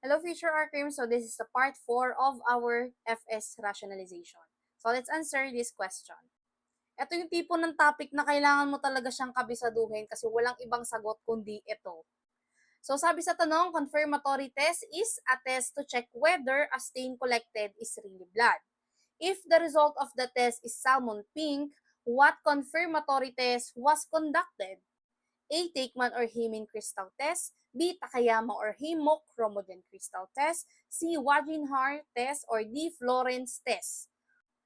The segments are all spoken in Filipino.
Hello, future Archive. So this is the part 4 of our FS rationalization. So let's answer this question. Ito yung tipo ng topic na kailangan mo talaga siyang kabisaduhin kasi walang ibang sagot kundi ito. So sabi sa tanong, confirmatory test is a test to check whether a stain collected is really blood. If the result of the test is salmon pink, what confirmatory test was conducted? A. Takman or Heyman crystal test. B. Takayama or hemochromogen crystal test. C. Wagenhar test. Or D. Florence test.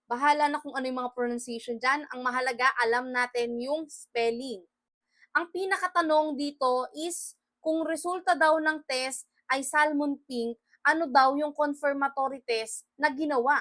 Bahala na kung ano yung mga pronunciation dyan. Ang mahalaga, alam natin yung spelling. Ang pinakatanong dito is, kung resulta daw ng test ay salmon pink, ano daw yung confirmatory test na ginawa?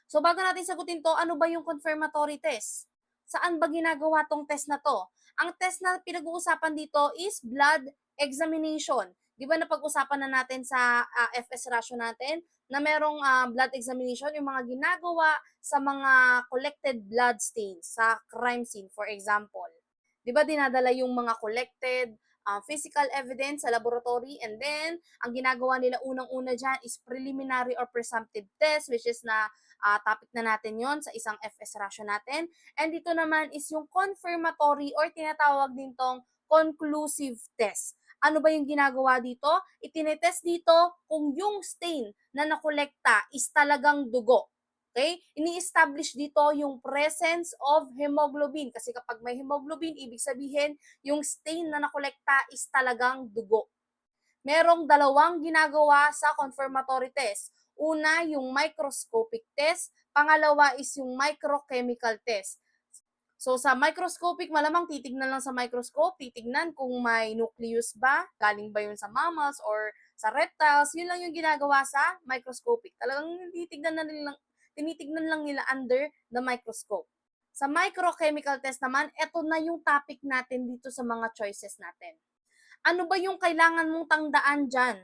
So bago natin sagutin to, ano ba yung confirmatory test? Saan ba ginagawa tong test na to? Ang test na pinag-uusapan dito is blood examination. Di ba napag-usapan na natin sa FS ratio natin na merong blood examination, yung mga ginagawa sa mga collected blood stains sa crime scene, for example. Di ba dinadala yung mga collected physical evidence sa laboratory, and then ang ginagawa nila unang-una dyan is preliminary or presumptive test, which is na topic na natin yon sa isang FS ratio natin. And dito naman is yung confirmatory or tinatawag din tong conclusive test. Ano ba yung ginagawa dito? Itinetest dito kung yung stain na nakolekta is talagang dugo. Okay? Ini-establish dito yung presence of hemoglobin. Kasi kapag may hemoglobin, ibig sabihin, yung stain na nakolekta is talagang dugo. Merong dalawang ginagawa sa confirmatory test. Una, yung microscopic test. Pangalawa is yung microchemical test. So sa microscopic, malamang titignan lang sa microscope, titignan kung may nucleus ba, galing ba yun sa mammals or sa reptiles, yun lang yung ginagawa sa microscopic. Talagang tinitignan lang nila under the microscope. Sa microchemical test naman, eto na yung topic natin dito sa mga choices natin. Ano ba yung kailangan mong tandaan dyan?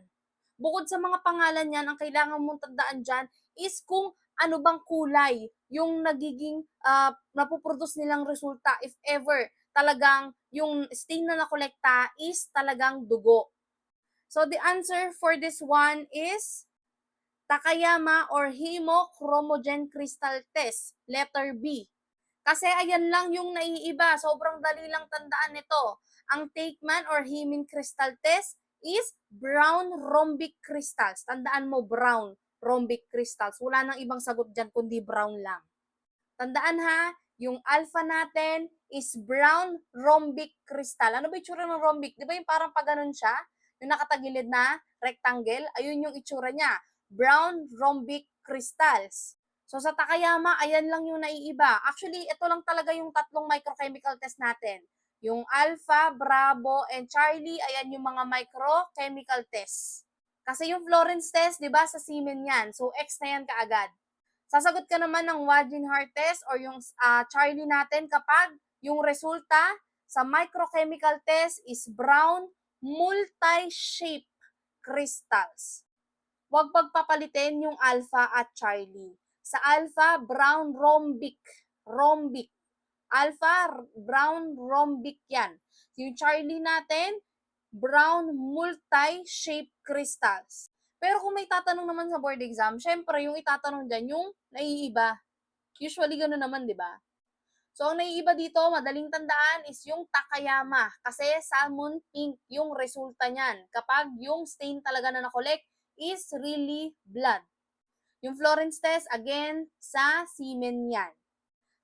Bukod sa mga pangalan yan, ang kailangan mong tandaan dyan is kung ano bang kulay yung nagiging napuproduce nilang resulta if ever talagang yung stain na nakolekta is talagang dugo. So the answer for this one is Takayama or hemochromogen crystal test, letter B. Kasi ayan lang yung naiiba, sobrang dali lang tandaan nito. Ang Takman or Heyman crystal test is brown rhombic crystals. Tandaan mo, brown rhombic crystals. Wala nang ibang sagot dyan kundi brown lang. Tandaan ha, yung alpha natin is brown rhombic crystal. Ano ba itsura ng rhombic? Di ba yung parang pag ganun siya? Yung nakatagilid na rectangle, ayun yung itsura niya. Brown rhombic crystals. So sa Takayama, ayan lang yung naiiba. Actually, ito lang talaga yung tatlong microchemical test natin. Yung Alpha, Bravo, and Charlie, ayan yung mga microchemical tests. Kasi yung Florence test, di ba, sa semen yan. So X na yan kaagad. Sasagot ka naman ng Wagenhar test or yung Charlie natin kapag yung resulta sa microchemical test is brown multi-shaped crystals. Huwag pagpapalitin yung alpha at Charlie. Sa alpha, brown rhombic. Rhombic. Alpha, brown rhombic yan. Yung Charlie natin, brown multi-shaped crystals. Pero kung may tatanong naman sa board exam, syempre yung itatanong dyan yung naiiba. Usually gano'n naman, di ba? So, ang naiiba dito, madaling tandaan, is yung Takayama. Kasi salmon pink yung resulta niyan. Kapag yung stain talaga na nakolek is really blood. Yung Florence test, again, sa semen yan.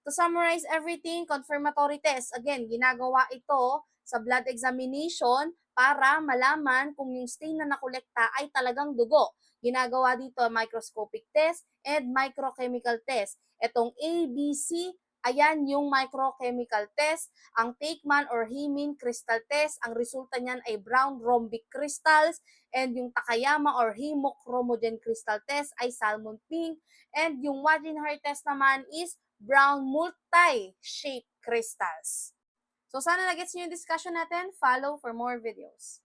To summarize everything, confirmatory test, again, ginagawa ito sa blood examination para malaman kung yung stain na nakolekta ay talagang dugo. Ginagawa dito microscopic test and microchemical test. Itong A, B, C, ayan yung microchemical test. Ang Takman or Heyman crystal test, ang resulta niyan ay brown rhombic crystals. And yung Takayama or hemochromogen crystal test ay salmon pink. And yung Wagenhar test naman is brown multi-shaped crystals. So sana nagets niyo yung discussion natin. Follow for more videos.